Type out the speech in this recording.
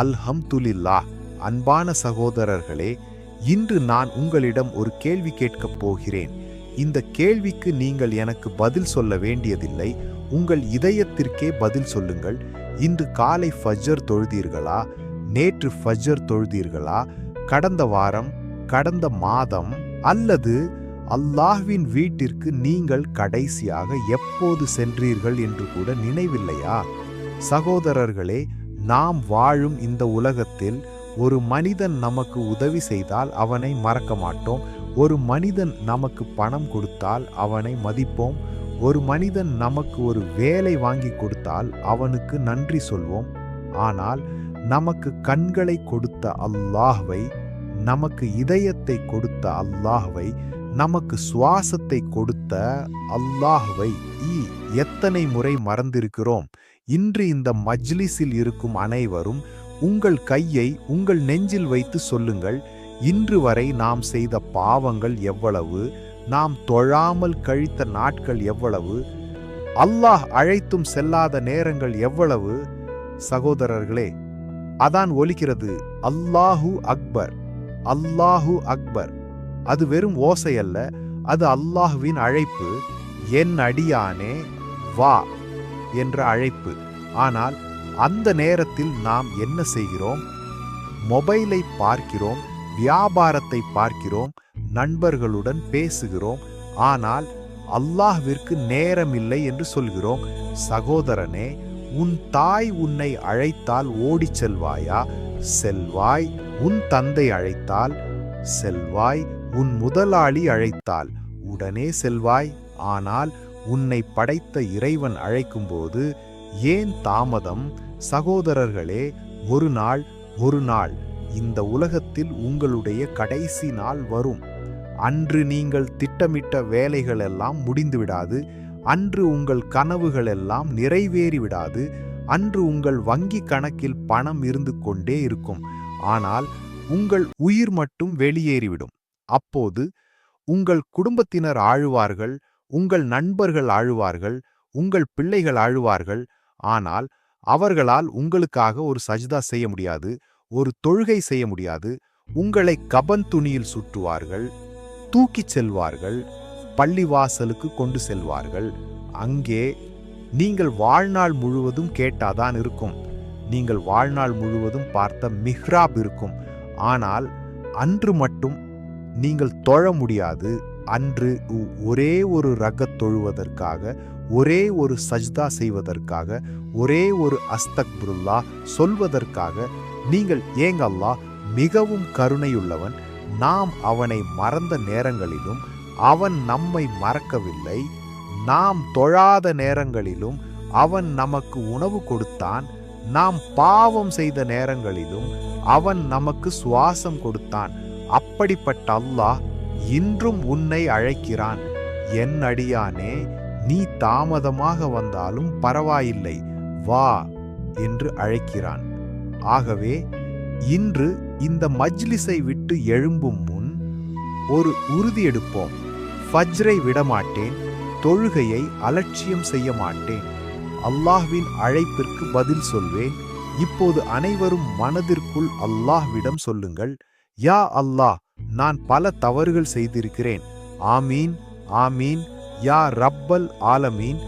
அல்ஹம்துலில்லாஹ். அன்பான சகோதரர்களே, இன்று நான் உங்களிடம் ஒரு கேள்வி கேட்கப் போகிறேன். இந்த கேள்விக்கு நீங்கள் எனக்கு பதில் சொல்ல வேண்டியதில்லை. உங்கள் இதயத்திற்கே பதில் சொல்லுங்கள். இன்று காலை ஃபஜ்ர் தொழுதீர்களா? நேற்று ஃபஜ்ர் தொழுதீர்களா? கடந்த வாரம், கடந்த மாதம், அல்லது அல்லாஹ்வின் வீட்டிற்கு நீங்கள் கடைசியாக எப்போது சென்றீர்கள் என்று கூட நினைவில்லையா? சகோதரர்களே, நாம் வாழும் இந்த உலகத்தில் ஒரு மனிதன் நமக்கு உதவி செய்தால் அவனை மறக்க மாட்டோம். ஒரு மனிதன் நமக்கு பணம் கொடுத்தால் அவனை மதிப்போம். ஒரு மனிதன் நமக்கு ஒரு வேலை வாங்கி கொடுத்தால் அவனுக்கு நன்றி சொல்வோம். ஆனால் நமக்கு கண்களை கொடுத்த அல்லாஹ்வை, நமக்கு இதயத்தை கொடுத்த அல்லாஹ்வை, நமக்கு சுவாசத்தை கொடுத்த அல்லாஹ்வை எத்தனை முறை மறந்திருக்கிறோம்? இன்று இந்த மஜ்லிஸில் இருக்கும் அனைவரும் உங்கள் கையை உங்கள் நெஞ்சில் வைத்து சொல்லுங்கள். இன்று வரை நாம் செய்த பாவங்கள் எவ்வளவு? நாம் தொழாமல் கழித்த நாட்கள் எவ்வளவு? அல்லாஹ் அழைத்தும் செல்லாத நேரங்கள் எவ்வளவு? சகோதரர்களே, அதான் ஒலிக்கிறது, அல்லாஹு அக்பர், அல்லாஹு அக்பர். அது வெறும் ஓசை அல்ல, அது அல்லாஹ்வின் அழைப்பு. என் அடியானே வா என்ற அழைப்பு. ஆனால் அந்த நேரத்தில் நாம் என்ன செய்கிறோம்? மொபைலை பார்க்கிறோம், வியாபாரத்தை பார்க்கிறோம், நண்பர்களுடன் பேசுகிறோம். ஆனால் அல்லாஹ்விற்கு நேரமில்லை என்று சொல்கிறோம். சகோதரனே, உன் தாய் உன்னை அழைத்தால் ஓடிச் செல்வாயா? செல்வாய். உன் தந்தை அழைத்தால் செல்வாய். உன் முதலாளி அழைத்தால் உடனே செல்வாய். ஆனால் உன்னை படைத்த இறைவன் அழைக்கும்போது ஏன் தாமதம்? சகோதரர்களே, ஒரு நாள் இந்த உலகத்தில் உங்களுடைய கடைசி நாள் வரும். அன்று நீங்கள் திட்டமிட்ட வேலைகள் எல்லாம் முடிந்துவிடாது. அன்று உங்கள் கனவுகள் எல்லாம் நிறைவேறிவிடாது. அன்று உங்கள் வங்கி கணக்கில் பணம் இருந்து கொண்டே இருக்கும். ஆனால் உங்கள் உயிர் மட்டும் வெளியேறிவிடும். அப்போது உங்கள் குடும்பத்தினர் ஆழுவார்கள், உங்கள் நண்பர்கள் ஆழுவார்கள், உங்கள் பிள்ளைகள் ஆழுவார்கள். ஆனால் அவர்களால் உங்களுக்காக ஒரு சஜ்தா செய்ய முடியாது, ஒரு தொழுகை செய்ய முடியாது. உங்களை கபன் துணியில் சுற்றுவார்கள், தூக்கிச் செல்வார்கள், பள்ளிவாசலுக்கு கொண்டு செல்வார்கள். அங்கே நீங்கள் வாழ்நாள் முழுவதும் கேட்டாதான் இருக்கும். நீங்கள் வாழ்நாள் முழுவதும் பார்த்த மிஹ்ராப் இருக்கும். ஆனால் அன்று மட்டும் நீங்கள் தொழ முடியாது. அன்று ஒரே ஒரு ரகத் தொழுவதற்காக, ஒரே ஒரு சஜ்தா செய்வதற்காக, ஒரே ஒரு அஸ்தக்பிருல்லா சொல்வதற்காக நீங்கள் ஏங்க? அல்லாஹ் மிகவும் கருணையுள்ளவன். நாம் அவனை மறந்த நேரங்களிலும் அவன் நம்மை மறக்கவில்லை. நாம் தொழாத நேரங்களிலும் அவன் நமக்கு உணவு கொடுத்தான். நாம் பாவம் செய்த நேரங்களிலும் அவன் நமக்கு சுவாசம் கொடுத்தான். அப்படிப்பட்ட அல்லாஹ் இன்றும் உன்னை அழைக்கிறான். என் அடியானே, நீ தாமதமாக வந்தாலும் பரவாயில்லை, வா என்று அழைக்கிறான். ஆகவே இன்று இந்த மஜ்லிஸை விட்டு எழும்பும் முன் ஒரு உறுதி எடுப்போம். ஃபஜ்ரை விடமாட்டேன், தொழுகையை அலட்சியம் செய்ய மாட்டேன், அல்லாஹ்வின் அழைப்பிற்கு பதில் சொல்வேன். இப்போது அனைவரும் மனதிற்குள் அல்லாஹ்விடம் சொல்லுங்கள், யா அல்லாஹ், நான் பல தவறுகள் செய்திருக்கிறேன். ஆமீன், ஆமீன். யா ரப்பல் ஆலமீன்.